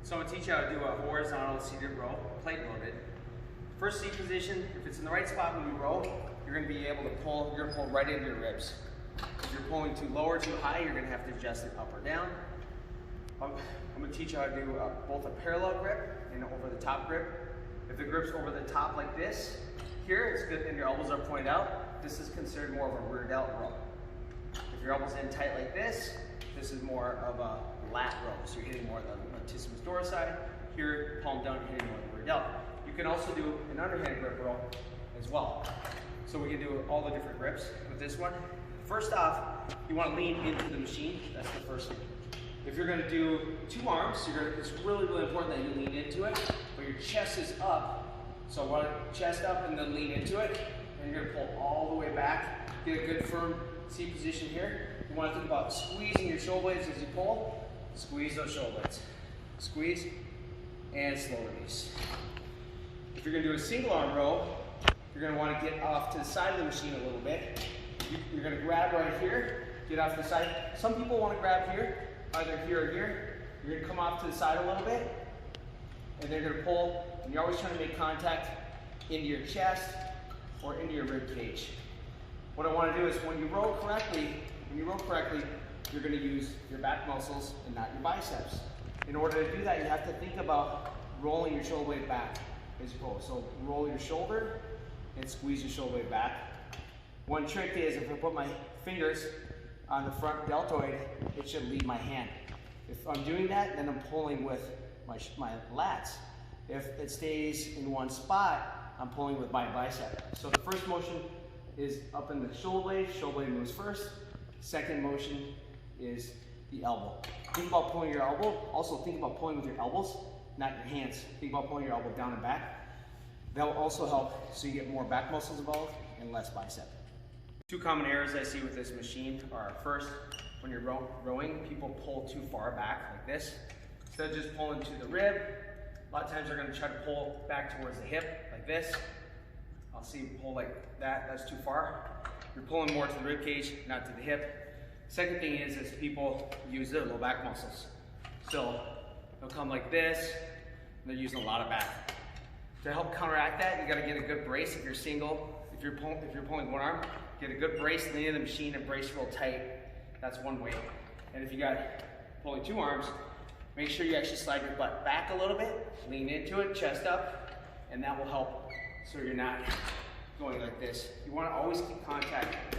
So I'm going to teach you how to do a horizontal seated row, plate loaded. First seat position, if it's in the right spot when you row, you're going to be able to pull, you're going to pull right into your ribs. If you're pulling too low or too high, you're going to have to adjust it up or down. I'm going to teach you how to do both a parallel grip and an over the top grip. If the grip's over the top like this, here it's good and your elbows are pointed out, this is considered more of a rear delt row. If your elbows in tight like this is more of a lat row. So you're hitting more of the latissimus dorsi. Here, palm down, you're hitting more of the rear delt. You can also do an underhand grip row as well. So we can do all the different grips with this one. First off, you want to lean into the machine. That's the first thing. If you're going to do two arms, it's really, really important that you lean into it, but your chest is up. So I want chest up and then lean into it, and you're going to pull all the way back. Get a good firm seat position here. You want to think about squeezing your shoulder blades as you pull. Squeeze those shoulder blades. Squeeze and slow release. If you're going to do a single arm row, you're going to want to get off to the side of the machine a little bit. You're going to grab right here, get off to the side. Some people want to grab here, either here or here. You're going to come off to the side a little bit, and they're going to pull, and you're always trying to make contact into your chest or into your rib cage. What I want to do is when you row correctly, you're going to use your back muscles and not your biceps. In order to do that, you have to think about rolling your shoulder blade back as you pull. So roll your shoulder and squeeze your shoulder blade back. One trick is if I put my fingers on the front deltoid, it should leave my hand. If I'm doing that, then I'm pulling with my lats. If it stays in one spot, I'm pulling with my bicep. So the first motion is up in the shoulder blade moves first. Second motion is the elbow. Think about pulling your elbow. Also think about pulling with your elbows, not your hands. Think about pulling your elbow down and back. That will also help so you get more back muscles involved and less bicep. Two common errors I see with this machine are, first, when you're rowing, people pull too far back like this. Instead of just pulling to the rib, a lot of times they're going to try to pull back towards the hip like this. I'll see you pull like that, that's too far. You're pulling more to the rib cage, not to the hip. Second thing is people use their low back muscles. So they'll come like this, and they're using a lot of back. To help counteract that, you got to get a good brace. If you're single, if you're pulling one arm, get a good brace, lean in the machine and brace real tight. That's one way. And if you got pulling two arms, make sure you actually slide your butt back a little bit, lean into it, chest up, and that will help so you're not going like this. You want to always keep contact